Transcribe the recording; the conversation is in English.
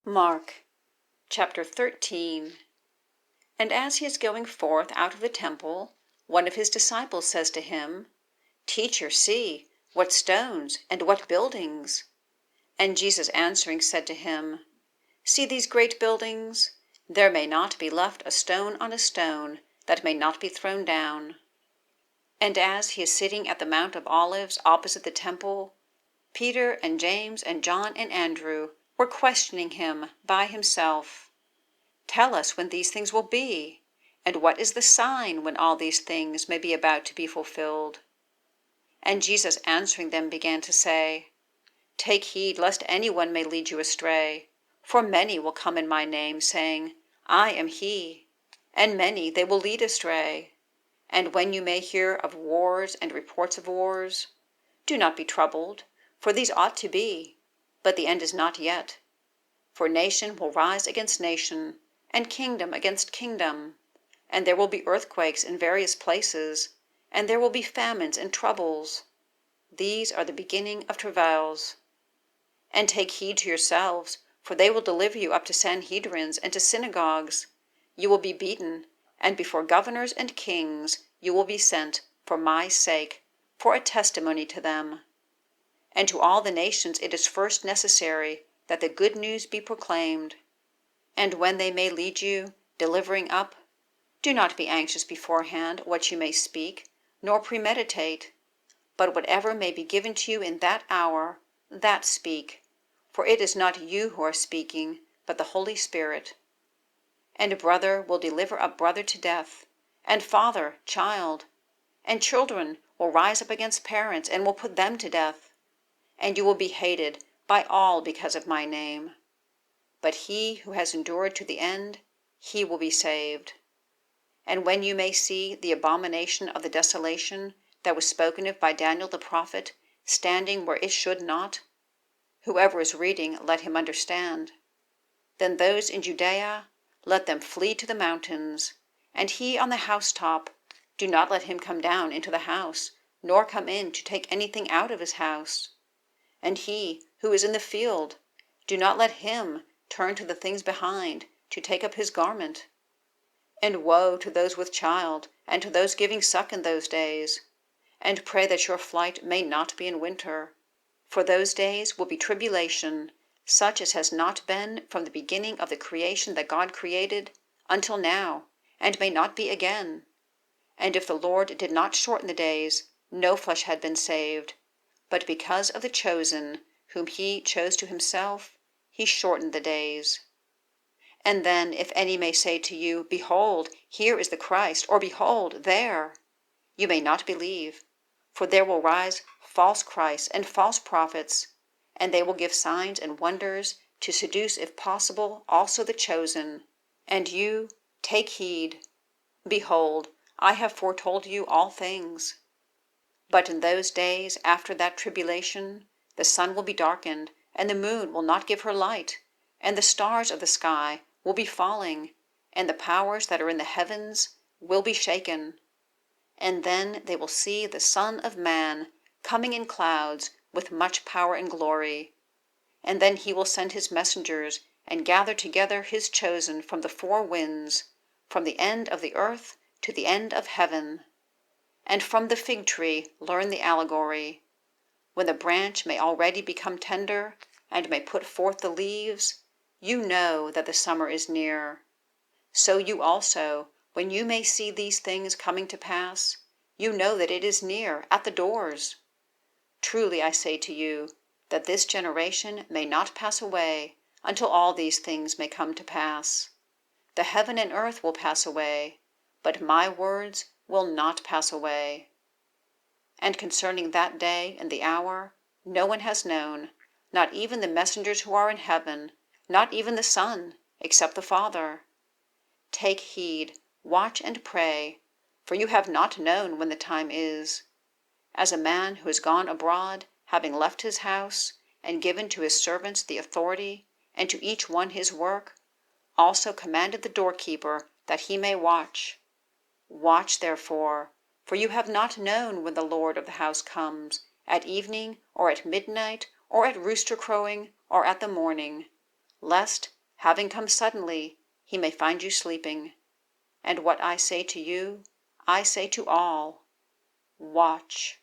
Mark, chapter 13. And as he is going forth out of the temple, one of his disciples says to him, Teacher, see, what stones and what buildings! And Jesus answering said to him, See these great buildings? There may not be left a stone on a stone that may not be thrown down. And as he is sitting at the Mount of Olives opposite the temple, Peter and James and John and Andrew were questioning him by himself. Tell us when these things will be, and what is the sign when all these things may be about to be fulfilled? And Jesus answering them began to say, Take heed lest anyone may lead you astray, for many will come in my name, saying, I am he, and many they will lead astray. And when you may hear of wars and reports of wars, do not be troubled, for these ought to be, but the end is not yet. For nation will rise against nation, and kingdom against kingdom, and there will be earthquakes in various places, and there will be famines and troubles. These are the beginning of travails. And take heed to yourselves, for they will deliver you up to Sanhedrins and to synagogues. You will be beaten, and before governors and kings you will be sent for my sake, for a testimony to them. And to all the nations it is first necessary that the good news be proclaimed. And when they may lead you, delivering up, do not be anxious beforehand what you may speak, nor premeditate, but whatever may be given to you in that hour, that speak, for it is not you who are speaking, but the Holy Spirit. And brother will deliver up brother to death, and father child, and children will rise up against parents and will put them to death, and you will be hated by all because of my name. But he who has endured to the end, he will be saved. And when you may see the abomination of the desolation that was spoken of by Daniel the prophet, standing where it should not, whoever is reading, let him understand. Then those in Judea, let them flee to the mountains, and he on the housetop, do not let him come down into the house, nor come in to take anything out of his house. And he who is in the field, do not let him turn to the things behind to take up his garment. And woe to those with child, and to those giving suck in those days. And pray that your flight may not be in winter. For those days will be tribulation, such as has not been from the beginning of the creation that God created, until now, and may not be again. And if the Lord did not shorten the days, no flesh had been saved. But because of the chosen, whom he chose to himself, he shortened the days. And then if any may say to you, Behold, here is the Christ, or Behold, there, you may not believe, for there will rise false Christs and false prophets, and they will give signs and wonders to seduce, if possible, also the chosen. And you, take heed. Behold, I have foretold you all things. But in those days after that tribulation, the sun will be darkened, and the moon will not give her light, and the stars of the sky will be falling, and the powers that are in the heavens will be shaken. And then they will see the Son of Man coming in clouds with much power and glory. And then he will send his messengers and gather together his chosen from the four winds, from the end of the earth to the end of heaven. And from the fig tree learn the allegory. When the branch may already become tender, and may put forth the leaves, you know that the summer is near. So you also, when you may see these things coming to pass, you know that it is near, at the doors. Truly I say to you, that this generation may not pass away, until all these things may come to pass. The heaven and earth will pass away, but my words will not pass away. And concerning that day and the hour, no one has known, not even the messengers who are in heaven, not even the Son, except the Father. Take heed, watch and pray, for you have not known when the time is. As a man who has gone abroad, having left his house, and given to his servants the authority, and to each one his work, also commanded the doorkeeper that he may watch. Watch therefore, for you have not known when the Lord of the house comes, at evening, or at midnight, or at rooster-crowing, or at the morning. lest, having come suddenly, he may find you sleeping. And what I say to you, I say to all: watch.